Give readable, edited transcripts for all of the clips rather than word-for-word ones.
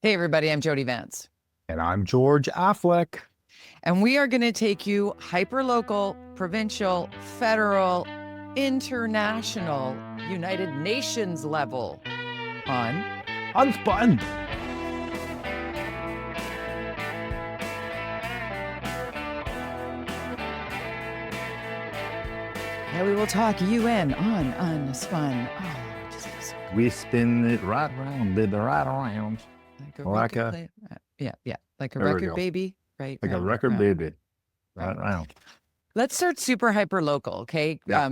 Hey, everybody, I'm Jody-Vance. And I'm George-Affleck. And we are going to take you hyper-local, provincial, federal, international, United Nations level on UnSpun. Yeah, we will talk UN on UnSpun. Oh, we spin it right around, baby, right around. Like a like a record baby, right? Like a record baby, right around. Let's start super hyper local, okay? Yeah.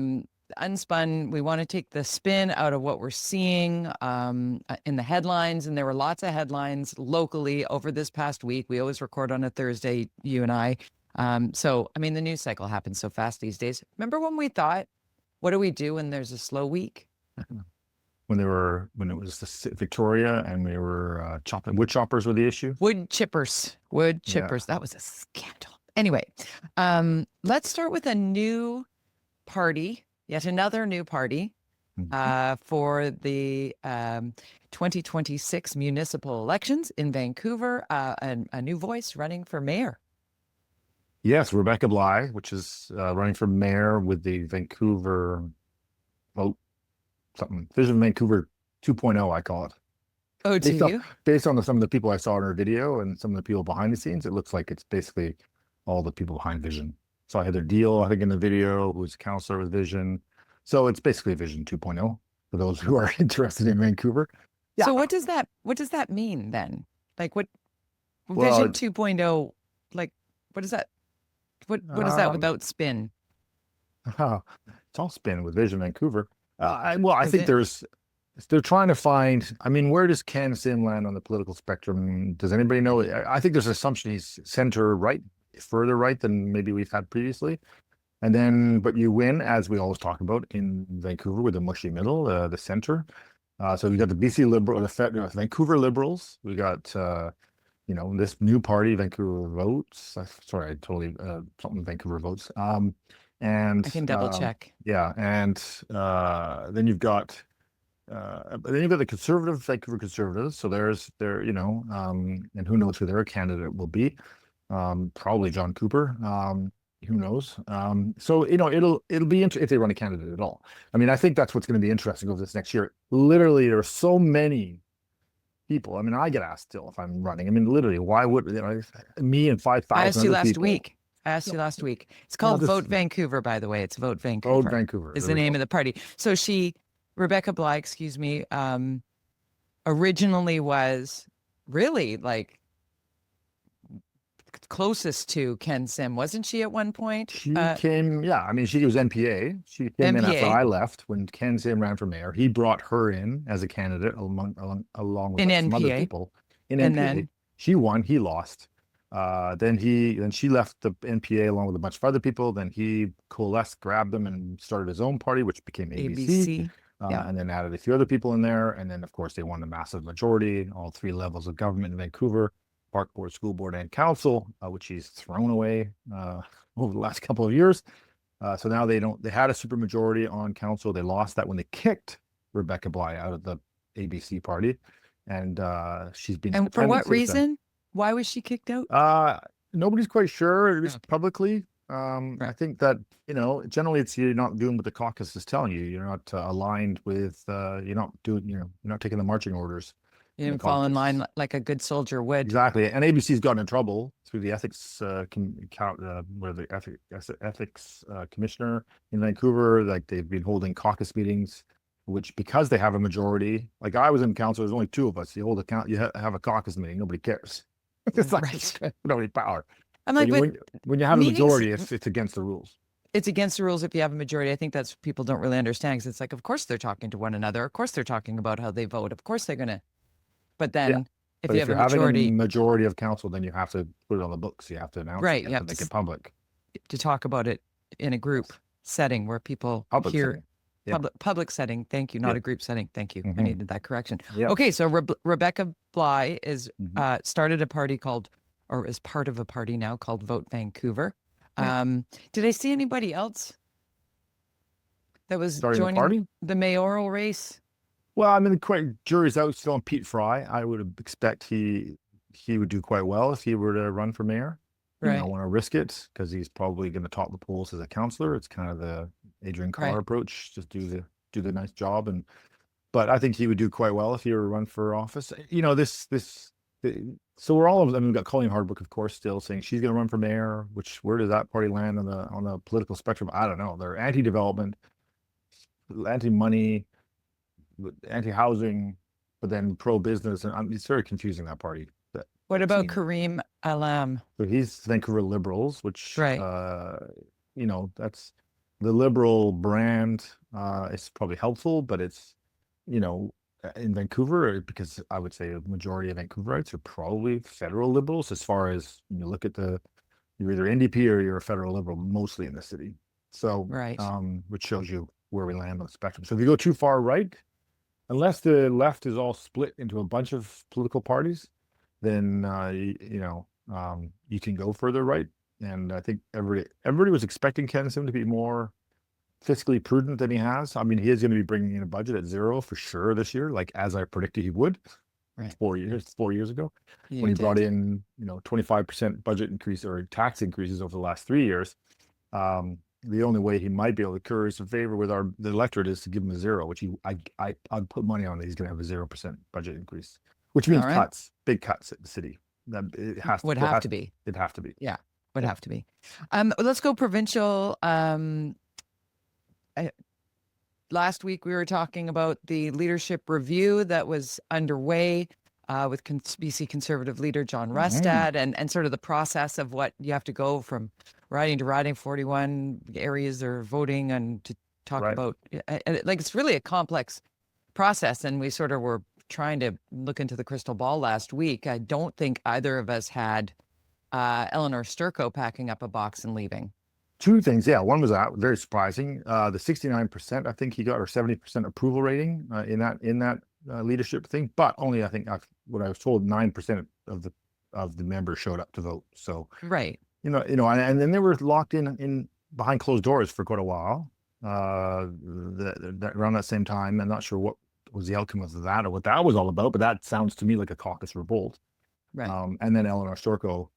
UnSpun, we want to take the spin out of what we're seeing in the headlines, and there were lots of headlines locally over this past week. We always record on a Thursday, you and I. So, I mean, the news cycle happens so fast these days. Remember when we thought, what do we do when there's a slow week? When it was the Victoria and we were chopping, wood choppers were the issue. Wood chippers. Yeah. That was a scandal. Anyway, let's start with a new party, yet another new party for the 2026 municipal elections in Vancouver, and a new voice running for mayor. Yes, Rebecca Bligh, which is running for mayor with the Vancouver Vote Vision Vancouver 2.0, I call it. Oh, do you? Based on some of the people I saw in her video and some of the people behind the scenes, it looks like it's basically all the people behind Vision. So I had their deal, I think, in the video, who's a counselor with Vision. So it's basically Vision 2.0 for those who are interested in Vancouver. Yeah. So what does that mean then? Like what Vision 2.0, like what is that? What is that without spin? It's all spin with Vision Vancouver. I think they're trying to find, I mean, where does Ken Sim land on the political spectrum? Does anybody know? I think there's an assumption he's center right, further right than maybe we've had previously. And then, but you win, as we always talk about in Vancouver, with the mushy middle, the center. So we got the BC Liberal, the Vancouver Liberals. We got, this new party, Vancouver Votes. Sorry, I totally, something Vancouver Votes. And I can double check. Yeah. And then you've got the conservative Vancouver Conservatives. So and who knows who their candidate will be. Probably John Cooper. Who knows? So it'll be interesting if they run a candidate at all. I mean, I think that's what's going to be interesting over this next year. Literally, there are so many people. I mean, I get asked still if I'm running. I mean, literally, why would me and 5,000 I asked you last people. week. It's called Vote Vancouver, by the way. It's Vote Vancouver. Vote Vancouver is the name of the party. So Rebecca Bligh, originally was really like closest to Ken Sim, wasn't she at one point? She came, I mean, she was NPA. She came in after I left when Ken Sim ran for mayor. He brought her in as a candidate along with some other people in NPA. Then she won, he lost. Then she left the NPA along with a bunch of other people. Then he coalesced, grabbed them, and started his own party, which became ABC. And then added a few other people in there. And then, of course, they won a massive majority, all three levels of government in Vancouver: Park Board, School Board, and Council, which he's thrown away over the last couple of years. So now they had a supermajority on Council. They lost that when they kicked Rebecca Bligh out of the ABC party. And she's been. And for what reason? Why was she kicked out? Nobody's quite sure, at least publicly. I think that, generally you're not doing what the caucus is telling you. You're not aligned with, you're not taking the marching orders. You didn't fall in line like a good soldier would. Exactly. And ABC's gotten in trouble through the ethics ethics commissioner in Vancouver. Like, they've been holding caucus meetings, which, because they have a majority, like I was in council, there's only two of us. You have a caucus meeting, nobody cares. It's like nobody power. I'm like, when you have a majority, it's against the rules. It's against the rules if you have a majority. I think that's what people don't really understand, because it's like, of course they're talking to one another. Of course they're talking about how they vote. Of course they're going to. But then if you have a majority of council, then you have to put it on the books. You have to announce it. You have to make it public. To talk about it in a group setting where people hear. Public setting. Thank you. Not a group setting. Thank you. I needed that correction. Okay. So Rebecca Bligh is started a party called, or is part of a party now called Vote Vancouver. Did I see anybody else that was joining the mayoral race? Well, I mean, jury's out still on Pete Fry. I would expect he would do quite well if he were to run for mayor. He might want to risk it because he's probably going to top the polls as a councillor. It's kind of the Adrian Carr approach, just do the nice job. But I think he would do quite well if he were to run for office. You know, so we're all of them. We've got Colleen Hardwick, of course, still saying she's going to run for mayor. Where does that party land on the political spectrum? I don't know. They're anti-development, anti-money, anti-housing, but then pro-business, and it's very confusing, that party. What about Karim Alam? So he's Vancouver Liberals, which you know, that's the Liberal brand. It's probably helpful, but it's, you know, in Vancouver, because I would say a majority of Vancouverites are probably federal Liberals. As far as you look at you're either NDP or you're a federal Liberal, mostly in the city. So which shows you where we land on the spectrum. So if you go too far right, unless the left is all split into a bunch of political parties, then you can go further right. And I think everybody was expecting Ken Sim to be more fiscally prudent than he has. I mean, he is going to be bringing in a budget at zero for sure this year, like as I predicted he would 4 years ago, when he brought in 25% budget increase or tax increases over the last 3 years. The only way he might be able to curry some favor with the electorate is to give him a zero, which I'd put money on that he's going to have a 0% budget increase, which means big cuts at the city. It would have to be. Yeah, would have to be. Let's go provincial. Last week we were talking about the leadership review that was underway with BC Conservative leader John Rustad, and sort of the process of what you have to go from riding to riding. 41 areas are voting, and to talk about, like, it's really a complex process, and we sort of were trying to look into the crystal ball last week. I don't think either of us had Eleanor Sturko packing up a box and leaving. Two things. Yeah. One was very surprising. The 69%, I think he got, or 70% approval rating in that leadership thing, but only, I think, what I was told, 9% of the members showed up to vote. So, and then they were locked in behind closed doors for quite a while, around that same time. I'm not sure what was the outcome of that or what that was all about, but that sounds to me like a caucus revolt. And then Eleanor Sturko,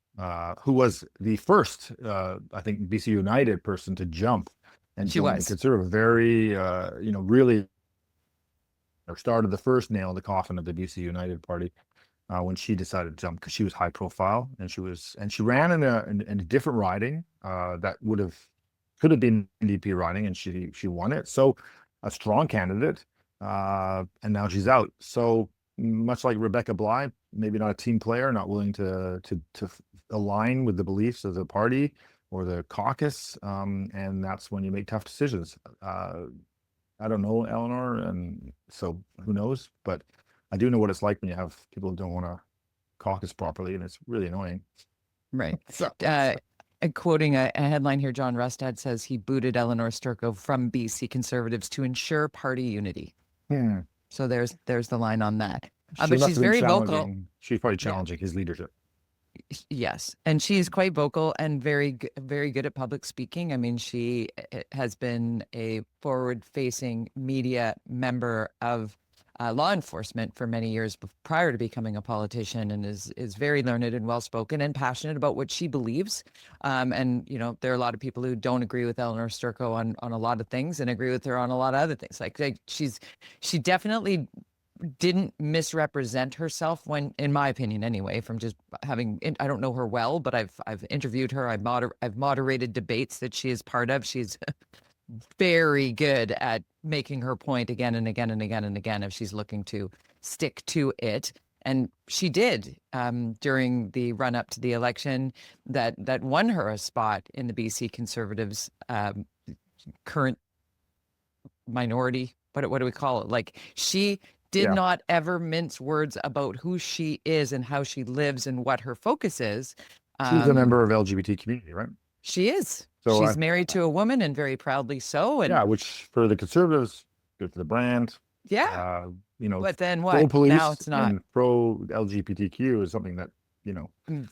who was the first, I think, BC United person to jump, and she was considered a very, really started the first nail in the coffin of the BC United Party when she decided to jump, because she was high profile, and she ran in a different riding that could have been NDP riding, and she won it. So a strong candidate, and now she's out. So much like Rebecca Bligh, maybe not a team player, not willing to align with the beliefs of the party or the caucus, and that's when you make tough decisions. I don't know Eleanor, and so who knows, but I do know what it's like when you have people who don't want to caucus properly, and it's really annoying. So, quoting a headline here, John Rustad says he booted Eleanor Sturko from BC Conservatives to ensure party unity. So there's the line on that. But she's very vocal. She's probably challenging his leadership. Yes, and she's quite vocal and very good at public speaking. I mean, she has been a forward-facing media member of law enforcement for many years prior to becoming a politician, and is very learned and well-spoken and passionate about what she believes. And there are a lot of people who don't agree with Eleanor Sturko on a lot of things and agree with her on a lot of other things. Like she definitely didn't misrepresent herself, when, in my opinion anyway, from just having, I don't know her well, but I've interviewed her. I've moderated debates that she is part of. She's very good at making her point again and again and again and again if she's looking to stick to it. And she did during the run up to the election that won her a spot in the BC Conservatives current minority. What do we call it? Like, she did not ever mince words about who she is and how she lives and what her focus is. She's a member of LGBT community, right? She is. So she's married to a woman, and very proudly so. And which for the Conservatives, good for the brand. But then what? Pro-police now it's not. And pro-LGBTQ is something that,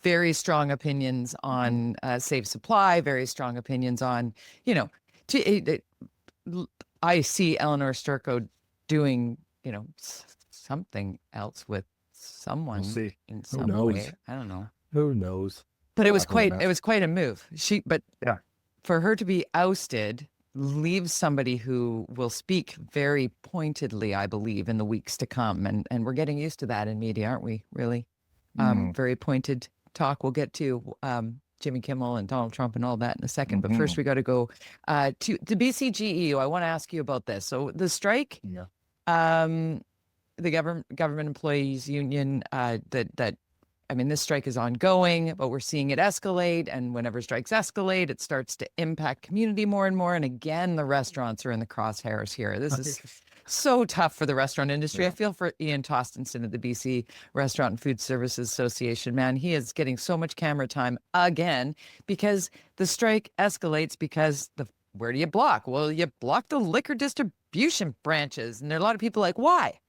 very strong opinions on safe supply, very strong opinions on, I see Eleanor Sturko doing something else with someone We'll see. in Who some knows? way. I don't know. Who knows? But it was quite a move. But yeah, for her to be ousted leaves somebody who will speak very pointedly, I believe, in the weeks to come. And we're getting used to that in media, aren't we? Really? Very pointed talk. We'll get to Jimmy Kimmel and Donald Trump and all that in a second. But first, we got to go to the BCGEU. I want to ask you about this. So the strike, the government employees union, this strike is ongoing, but we're seeing it escalate. And whenever strikes escalate, it starts to impact community more and more. And again, the restaurants are in the crosshairs here. This is so tough for the restaurant industry. Yeah. I feel for Ian Tostinson at the BC Restaurant and Food Services Association. Man, he is getting so much camera time again because the strike escalates because where do you block? Well, you block the liquor distribution branches. And there are a lot of people like, why?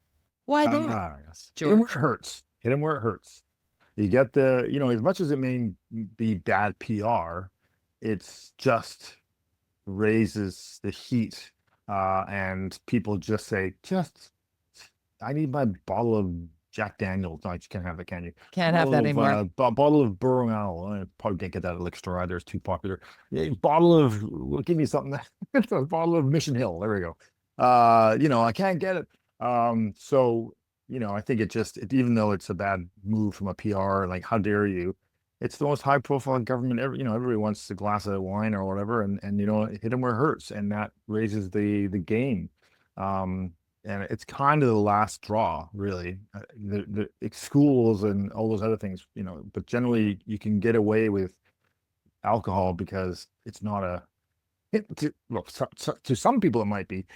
Why that? Hit him where it hurts. Hit him where it hurts. You get as much as it may be bad PR, it's just raises the heat. And people just say, I need my bottle of Jack Daniels. No, you can't have it, can you? Can't have that anymore. A bottle of Burrow. I probably can't get that at a liquor store either. It's too popular. Bottle of, give me something. It's a bottle of Mission Hill. There we go. I can't get it. So, I think even though it's a bad move from a PR, like, how dare you? It's the most high profile government ever. Everybody wants a glass of wine or whatever, and hit them where it hurts, and that raises the game. And it's kind of the last straw, really. The schools and all those other things, but generally you can get away with alcohol because it's not to some people it might be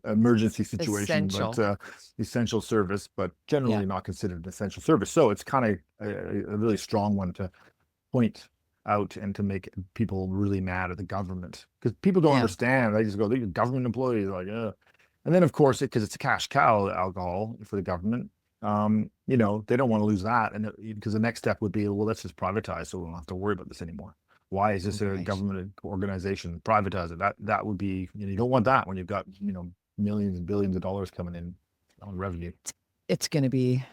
emergency situation, essential. But essential service, but generally not considered an essential service. So it's kind of a really strong one to point out and to make people really mad at the government, because people don't understand. They just go, they're government employees, like, and then of course because it's a cash cow, alcohol, for the government. They don't want to lose that, and because the next step would be, well, let's just privatize so we don't have to worry about this anymore. Why is this a government organization? Privatize it. That would be, you don't want that when you've got, millions and billions of dollars coming in on revenue. It's going to be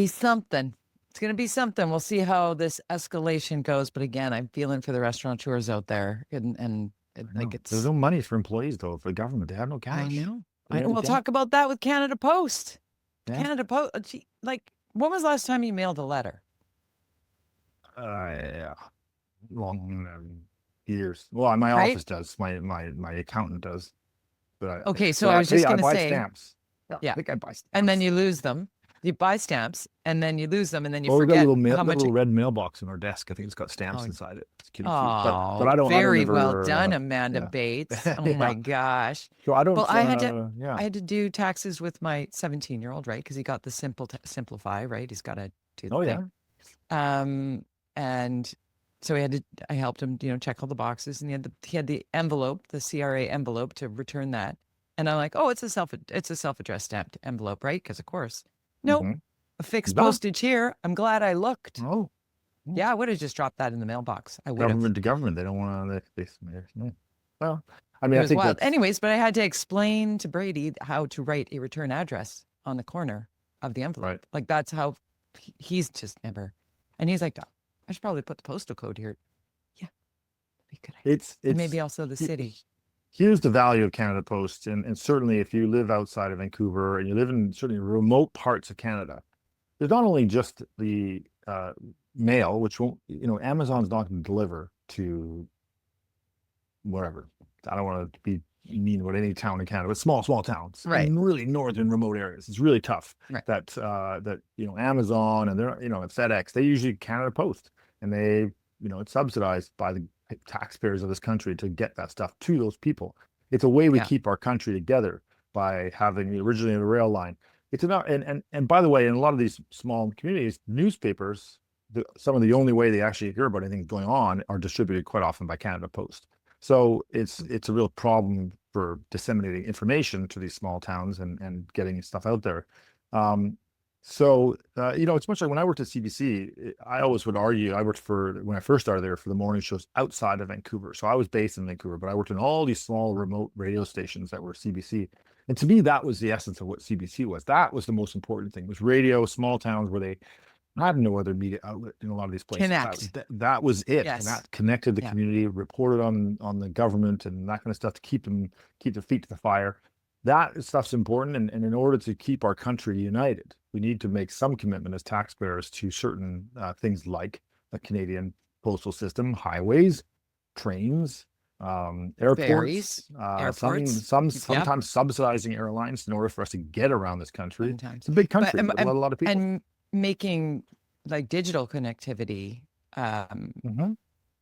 something. It's going to be something. We'll see how this escalation goes. But again, I'm feeling for the restaurateurs out there. And like there's no money for employees, though, for the government. They have no cash. I know. We'll talk about that with Canada Post. Yeah. Canada Post. Like, when was the last time you mailed a letter? Long years. Well, my office does. My accountant does. But I was just going to say, stamps. Yeah, I think I buy stamps. And then you lose them. You buy stamps, and then you lose them, and then you forget how much. A little red mailbox in our desk. I think it's got stamps inside it. It's cute. Oh, but I don't. Very never, well done, Amanda Bates. Oh my gosh. So I don't. Well, I had to do taxes with my 17-year-old, right? Because he got the simplify, right? He's got to do the thing. And so I helped him, check all the boxes, and he had the envelope, the CRA envelope, to return that. And I'm like, oh, it's a self-addressed stamped envelope, right? Because of course, nope, a fixed postage here. I'm glad I looked. Oh, yeah, I would have just dropped that in the mailbox. I would. Government to government, they don't want to. Well, I mean, I think wild. Anyways, but I had to explain to Brady how to write a return address on the corner of the envelope. Right. Like, that's how he's just never. And he's like, I should probably put the postal code here. Yeah, that'd be good. It's and maybe also the city. Here's the value of Canada Post, and certainly if you live outside of Vancouver and you live in certainly remote parts of Canada, there's not only just the mail, which won't, Amazon's not going to deliver to wherever. I don't want to be mean about any town in Canada, but small towns, right? In really northern remote areas, it's really tough. Right. That Amazon and they're FedEx, they usually Canada Post, and they it's subsidized by the taxpayers of this country to get that stuff to those people. It's a way we keep our country together by having originally a rail line. It's about and by the way, in a lot of these small communities, newspapers, some of the only way they actually hear about anything going on are distributed quite often by Canada Post. So it's a real problem for disseminating information to these small towns and getting stuff out there. It's much like when I worked at CBC, I always would argue, when I first started there, for the morning shows outside of Vancouver. So I was based in Vancouver, but I worked in all these small remote radio stations that were CBC. And to me, that was the essence of what CBC was. That was the most important thing, was radio, small towns where they had no other media outlet in a lot of these places. That was it. Yes. And that connected the community, reported on the government and that kind of stuff to keep their feet to the fire. That stuff's important. And in order to keep our country united, we need to make some commitment as taxpayers to certain things like a Canadian postal system, highways, trains, airports, sometimes subsidizing airlines in order for us to get around this country. Sometimes. It's a big country, but a lot of people. And making like digital connectivity,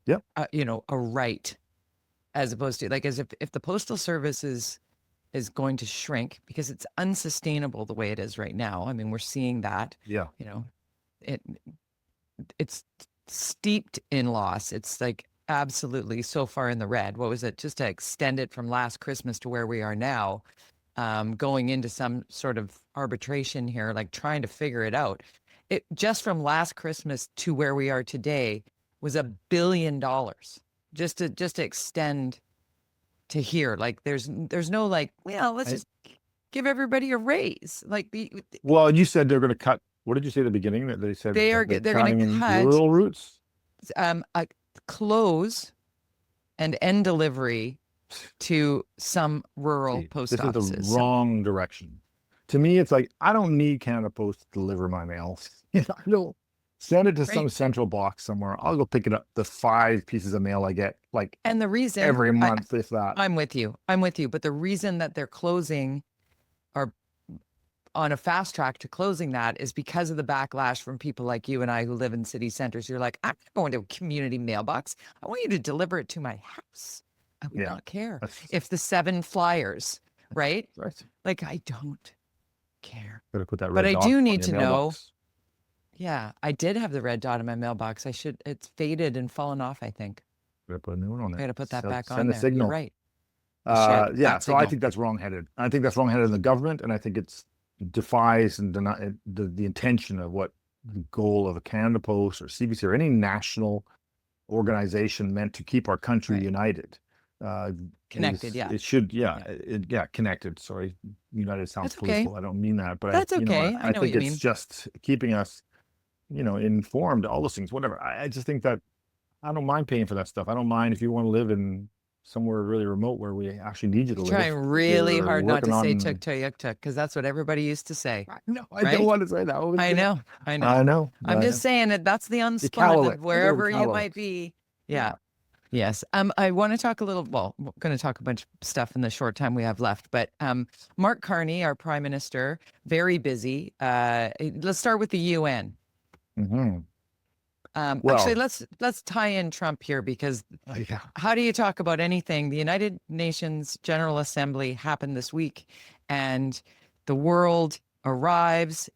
you know, a right, as opposed to like, as if the postal service is going to shrink because it's unsustainable the way it is right now. I mean, we're seeing that. Yeah. You know, it's steeped in loss. It's like absolutely so far in the red. What was it? Just to extend it from last Christmas to where we are now, going into some sort of arbitration here, like trying to figure it out. It just from last Christmas to where we are today was $1 billion just to extend to here. Like there's no like, well, let's just give everybody a raise. Like well, you said they're going to cut. What did you say at the beginning? That they said they're going to cut rural routes, close and end delivery to some rural post offices. This is the wrong direction. To me, it's like, I don't need Canada Post to deliver my mail. I don't send it to some central box somewhere. I'll go pick it up. The 5 pieces of mail I get, like, and the reason every month, if that. I'm with you. But the reason that they're closing or on a fast track to closing that is because of the backlash from people like you and I who live in city centers. You're like, I'm not going to a community mailbox. I want you to deliver it to my house. I would not care if the 7 flyers, right? Like, I don't care. Gotta put that red but I dot do on need to your know. mailbox. Yeah, I did have the red dot in my mailbox. It's faded and fallen off, I think. Gotta put a new one on there. I gotta put that back on Send there. a signal. You're right. Yeah, so I think that's wrongheaded. I think that's wrongheaded in the government, and I think it's defies and the intention of what the goal of a Canada Post or CBC or any national organization meant to keep our country united. Connected, It should, connected. Sorry, united sounds political. I don't mean that, but that's okay. I think it's just keeping us, informed. All those things, whatever. I just think that I don't mind paying for that stuff. I don't mind if you want to live in somewhere really remote where we actually need you to live. Trying really hard not to say tuk because that's what everybody used to say. No, I don't want to say that. I know. I'm just saying that that's the UnSpun of wherever you might be. Yeah. Yes. I want to talk a little, well, we're going to talk a bunch of stuff in the short time we have left, but Mark Carney, our prime minister, very busy. Let's start with the UN. Actually, let's tie in Trump here because how do you talk about anything? The United Nations General Assembly happened this week, and the world arrives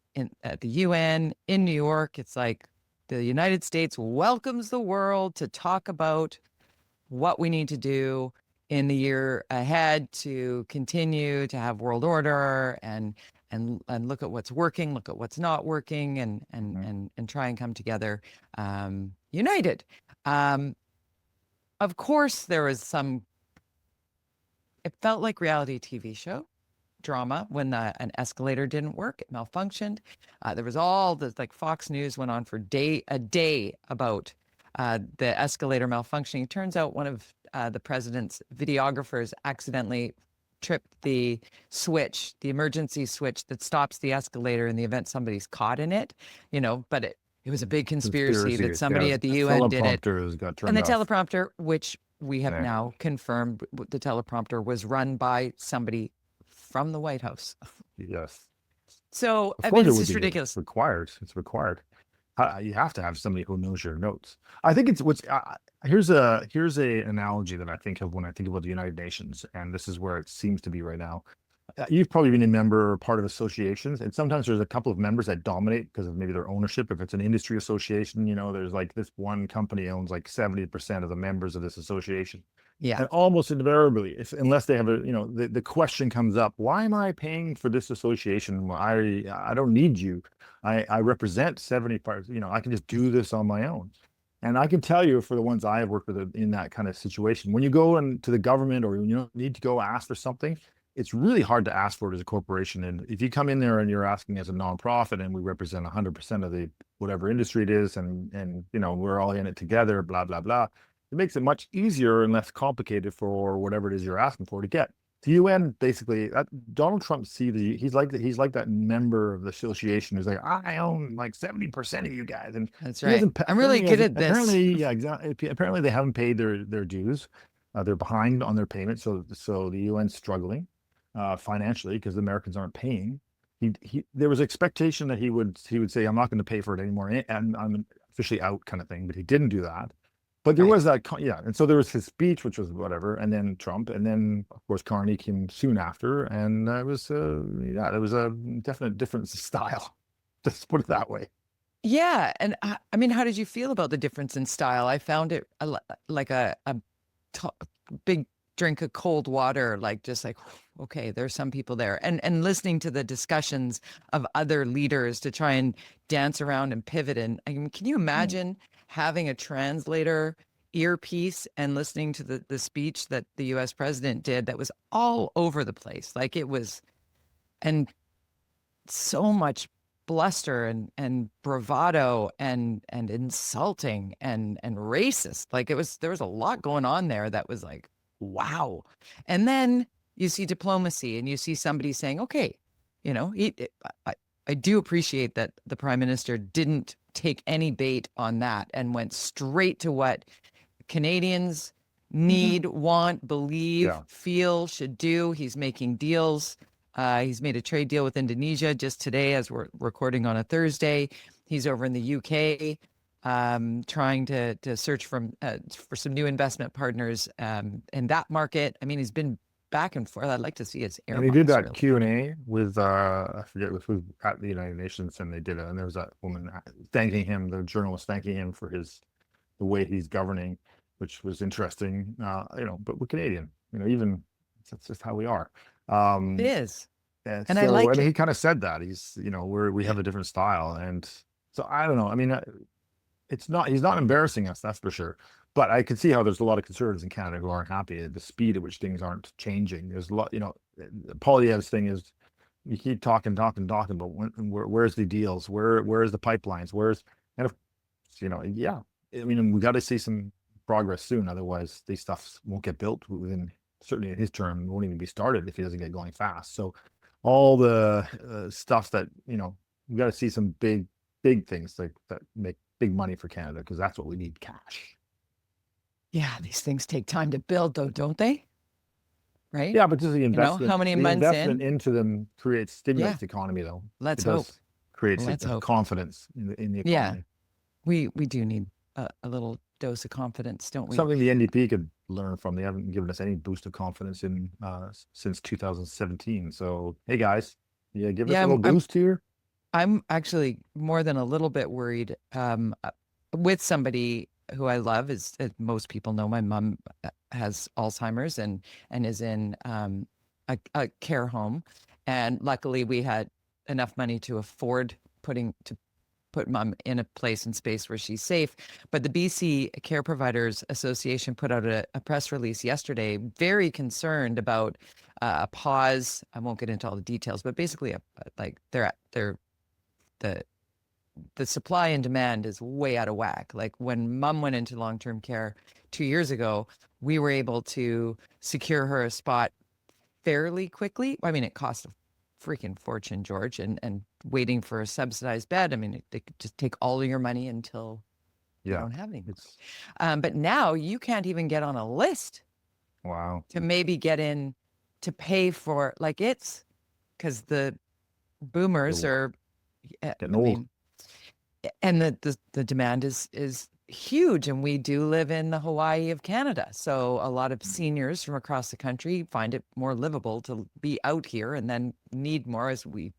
at the UN in New York. It's like the United States welcomes the world to talk about what we need to do in the year ahead to continue to have world order and look at what's working, look at what's not working, and try and come together united. Of course, there was it felt like reality TV show drama when an escalator didn't work, it malfunctioned. There was all the, like, Fox News went on for a day about the escalator malfunctioning. It turns out one of the president's videographers accidentally tripped the switch, the emergency switch that stops the escalator in the event somebody's caught in it, but it was a big conspiracy that somebody at the UN did it. And the teleprompter, which we have now confirmed, the teleprompter was run by somebody from the White House. Yes. So, I mean, it's just ridiculous. It's required. You have to have somebody who knows your notes. I think it's here's a analogy that I think of when I think about the United Nations, and this is where it seems to be right now. You've probably been a member or part of associations, and sometimes there's a couple of members that dominate because of maybe their ownership. If it's an industry association, there's like this one company owns like 70% of the members of this association. Yeah. And almost invariably, unless they have the question comes up, why am I paying for this association? Well, I don't need you. I represent 70%. I can just do this on my own. And I can tell you, for the ones I have worked with in that kind of situation, when you go into the government or you need to go ask for something, it's really hard to ask for it as a corporation. And if you come in there and you're asking as a nonprofit and we represent 100% of the whatever industry it is, and we're all in it together, blah, blah, blah, it makes it much easier and less complicated for whatever it is you're asking for to get. The UN basically, Donald Trump he's like that member of the association who's like, I own like 70% of you guys, and that's right. I'm really good at this. Apparently, yeah, exactly. Apparently, they haven't paid their dues. They're behind on their payments, so the UN's struggling financially because the Americans aren't paying. There was expectation that he would say, I'm not going to pay for it anymore, and I'm officially out, kind of thing. But he didn't do that. But there was that, and so there was his speech, which was whatever, and then Trump, and then of course Carney came soon after, and it was there was a definite difference in style. Let's put it that way. Yeah, and I mean, how did you feel about the difference in style? I found it like a big drink of cold water, like just like, okay, there's some people there, and listening to the discussions of other leaders to try and dance around and pivot. And I mean, can you imagine having a translator earpiece and listening to the speech that the US president did that was all over the place? Like it was, and so much bluster and bravado and insulting and racist. Like there was a lot going on there that was like, wow. And then you see diplomacy and you see somebody saying, okay, I do appreciate that the prime minister didn't take any bait on that and went straight to what Canadians need, want, believe, feel, should do. He's making deals. He's made a trade deal with Indonesia just today as we're recording on a Thursday. He's over in the UK trying to search for some new investment partners in that market. I mean, he's been back and forth. I'd like to see his air. And he did that Q&A with I forget who at the United Nations, and they did it. And there was that woman thanking him, the journalist thanking him for the way he's governing, which was interesting. But we're Canadian, even that's just how we are. It is. And so, I like it. He kind of said that we have a different style. And so I don't know. I mean, he's not embarrassing us, that's for sure. But I can see how there's a lot of conservatives in Canada who aren't happy at the speed at which things aren't changing. There's a lot, Poilievre's thing is you keep talking, but where's the deals? Where's the pipelines? I mean, we got to see some progress soon. Otherwise, these stuff won't get built within, certainly in his term, won't even be started if he doesn't get going fast. So all the stuff that, we got to see some big things that make big money for Canada, because that's what we need, cash. Yeah, these things take time to build, though, don't they? Right? Yeah, but just the investment, how many months into them creates stimulates the economy, though. Let's hope. Creates confidence in the economy. Yeah, we do need a little dose of confidence, don't we? Something the NDP could learn from. They haven't given us any boost of confidence since 2017. So, hey guys, give us a little boost here. I'm actually more than a little bit worried with somebody who I love. As most people know, my mom has Alzheimer's and is in a care home, and luckily we had enough money to afford put mom in a place and space where she's safe. But the BC Care Providers Association put out a press release yesterday, very concerned about a pause. I won't get into all the details, but basically, the supply and demand is way out of whack. Like when mom went into long-term care 2 years ago, we were able to secure her a spot fairly quickly. I mean, it cost a freaking fortune, George, and waiting for a subsidized bed. I mean, they could just take all of your money until you don't have any. But now you can't even get on a list. Wow. To maybe get in to pay for, like, it's because the boomers are getting old. And the demand is huge, and we do live in the Hawaii of Canada. So a lot of seniors from across the country find it more livable to be out here, and then need more as we,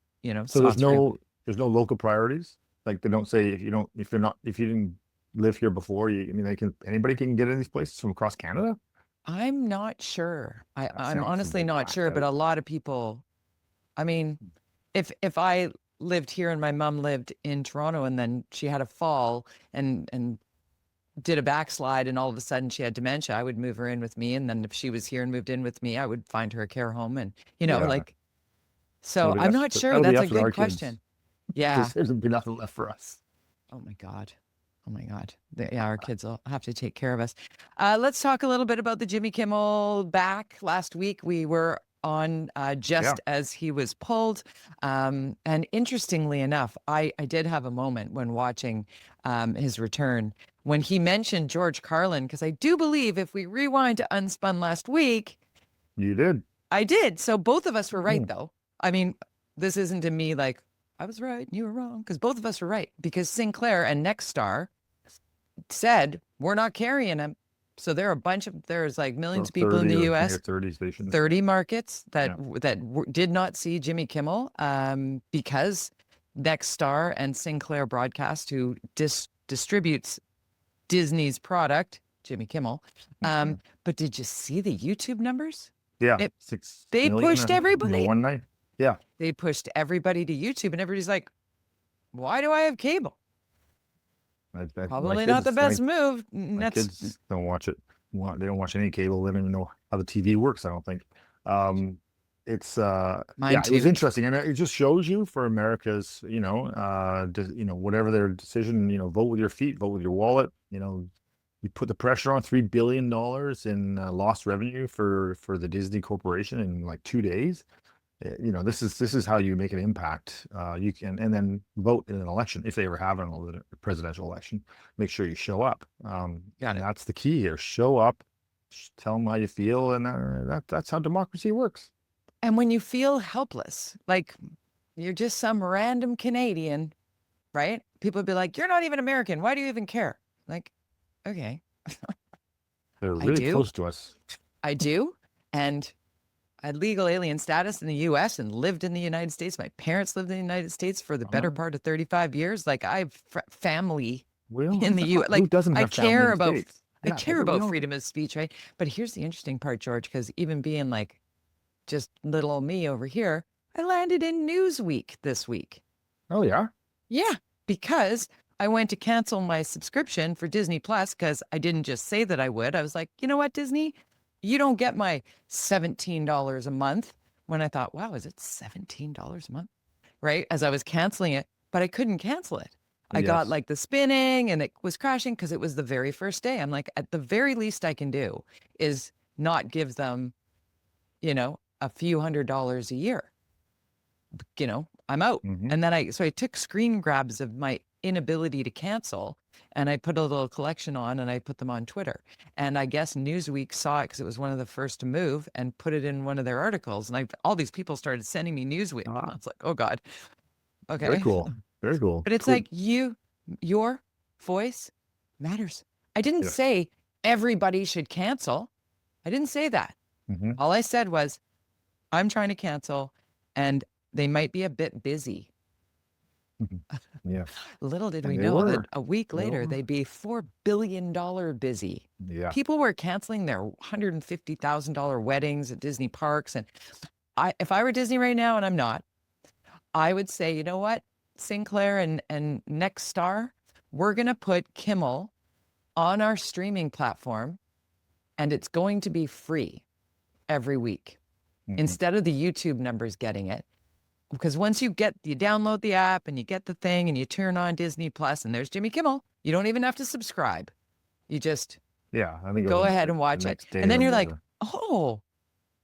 So there's no local priorities. Like they don't say if you didn't live here before, anybody can get in these places from across Canada. I'm not sure. I'm honestly not sure, but a lot of people. I mean, if I lived here and my mom lived in Toronto and then she had a fall and did a backslide and all of a sudden she had dementia, I would move her in with me. And then if she was here and moved in with me, I would find her a care home. And, like, so I'm not sure. That's a good question. Yeah. There's nothing left for us. Oh my God. Oh my God. Yeah, our kids will have to take care of us. Let's talk a little bit about the Jimmy Kimmel back. Last week we were on as he was pulled. And interestingly enough, I did have a moment when watching his return when he mentioned George Carlin, because I do believe if we rewind to UnSpun last week. You did. I did. So both of us were right, though. I mean, this isn't to me like, I was right and you were wrong, because both of us were right, because Sinclair and Nexstar said, we're not carrying him. So there are there's like millions of people in the U.S., 30 stations, 30 markets that did not see Jimmy Kimmel because Nexstar and Sinclair Broadcast, who distributes Disney's product, Jimmy Kimmel. But did you see the YouTube numbers? Yeah. They pushed everybody. One night. Yeah. They pushed everybody to YouTube, and everybody's like, why do I have cable? Probably not the best move. My kids don't watch it. They don't watch any cable. They don't even know how the TV works, I don't think. It was interesting. And it just shows you for America's, whatever their decision, vote with your feet, vote with your wallet. You put the pressure on $3 billion in lost revenue for the Disney Corporation in like 2 days. This is how you make an impact. You can, and then vote in an election if they ever have a presidential election. Make sure you show up. That's the key here. Show up, tell them how you feel, and that's how democracy works. And when you feel helpless, like you're just some random Canadian, right? People would be like, "You're not even American. Why do you even care?" Like, okay, they're really close to us. I do, and I had legal alien status in the U.S. and lived in the United States. My parents lived in the United States for the better part of 35 years. Like, I have family in the U.S. Like, I care about freedom of speech, right? But here's the interesting part, George, because even being like just little old me over here, I landed in Newsweek this week. Oh, yeah? Yeah, because I went to cancel my subscription for Disney Plus because I didn't just say that I would. I was like, you know what, Disney? You don't get my $17 a month. When I thought, wow, is it $17 a month? Right? As I was canceling it, but I couldn't cancel it. I got like the spinning and it was crashing because it was the very first day. I'm like, at the very least I can do is not give them, a few $100s a year. I'm out. And then I took screen grabs of my inability to cancel, and I put a little collection on and I put them on Twitter. And I guess Newsweek saw it because it was one of the first to move and put it in one of their articles. And all these people started sending me Newsweek. And I was like, oh God. Okay. Very cool. Very cool. But it's like your voice matters. I didn't say everybody should cancel. I didn't say that. All I said was, I'm trying to cancel and they might be a bit busy. Yeah. Little did we know that a week later they'd be $4 billion busy. Yeah. People were canceling their $150,000 weddings at Disney parks. And if I were Disney right now, and I'm not, I would say, you know what, Sinclair and Nexstar, we're going to put Kimmel on our streaming platform, and it's going to be free every week instead of the YouTube numbers getting it. Because once you download the app and you get the thing and you turn on Disney Plus and there's Jimmy Kimmel, you don't even have to subscribe. You just I think go ahead and watch it. And then you're like, oh,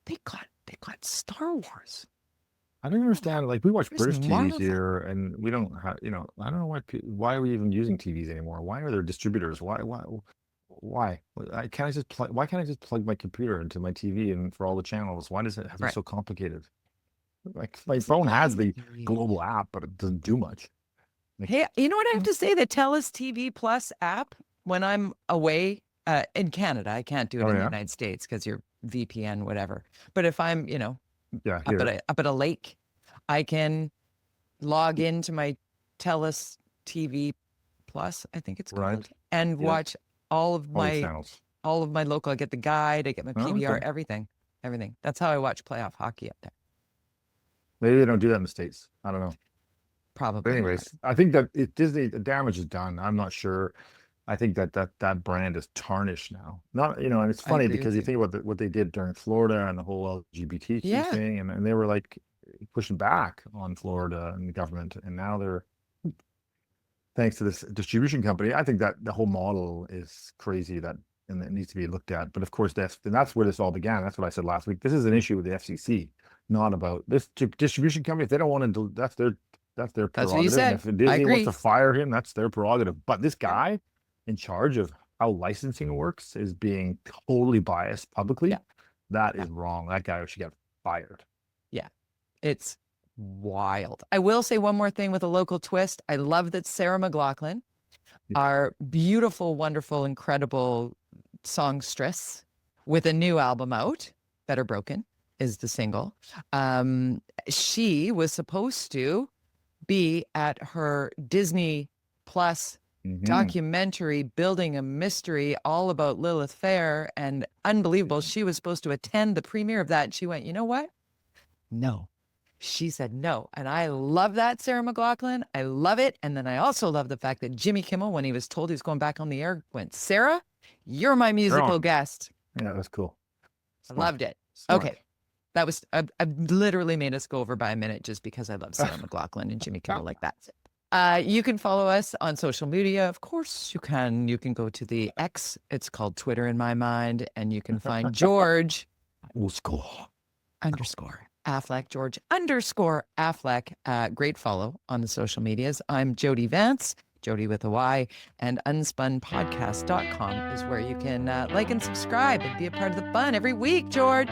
they got Star Wars. I don't understand. Like, we watch British TVs here, and we don't have, I don't know why are we even using TVs anymore? Why are there distributors? Why? Why can't I just plug my computer into my TV and for all the channels? Why does it have to be so complicated? Like, my phone has the global app, but it doesn't do much. Hey, you know what I have to say? The TELUS TV Plus app, when I'm away in Canada, I can't do it in the United States because you're VPN, whatever. But if I'm, up at a lake, I can log into my TELUS TV Plus, I think it's called, and watch all of my local. I get the guide, I get my PVR, everything. That's how I watch playoff hockey up there. Maybe they don't do that in the States. I don't know. Probably. But anyways, I think that Disney, the damage is done. I'm not sure. I think that brand is tarnished now. Not, and it's funny because you think about what they did during Florida and the whole LGBTQ thing, and they were like pushing back on Florida and the government, and now they're, thanks to this distribution company. I think that the whole model is crazy, and it needs to be looked at. But of course, that's where this all began. That's what I said last week. This is an issue with the FCC, not about this distribution company. If they don't want to do, that's their prerogative. That's what you said. And if Disney wants to fire him, that's their prerogative. But this guy in charge of how licensing works is being totally biased publicly. Yeah. That is wrong. That guy should get fired. Yeah, it's wild. I will say one more thing with a local twist. I love that Sarah McLachlan, our beautiful, wonderful, incredible songstress with a new album out, Better Broken is the single. She was supposed to be at her Disney Plus documentary, building a mystery all about Lilith Fair, and unbelievable. She was supposed to attend the premiere of that. And she went, you know what? No. She said no. And I love that, Sarah McLachlan. I love it. And then I also love the fact that Jimmy Kimmel, when he was told he was going back on the air, went, Sarah, you're my musical guest. Yeah, that was cool. Smart. I loved it. Smart. Okay. That was, I've literally made us go over by a minute just because I love Sarah McLachlan and Jimmy Kimmel like that. You can follow us on social media. Of course you can. You can go to the X. It's called Twitter in my mind. And you can find George _Affleck, George_Affleck. Great follow on the social medias. I'm Jody-Vance, Jody with a Y, and unspunpodcast.com is where you can like and subscribe and be a part of the fun every week, George.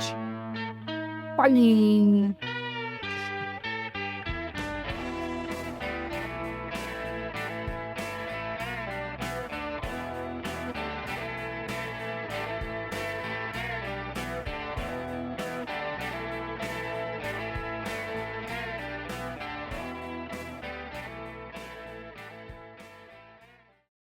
Bye.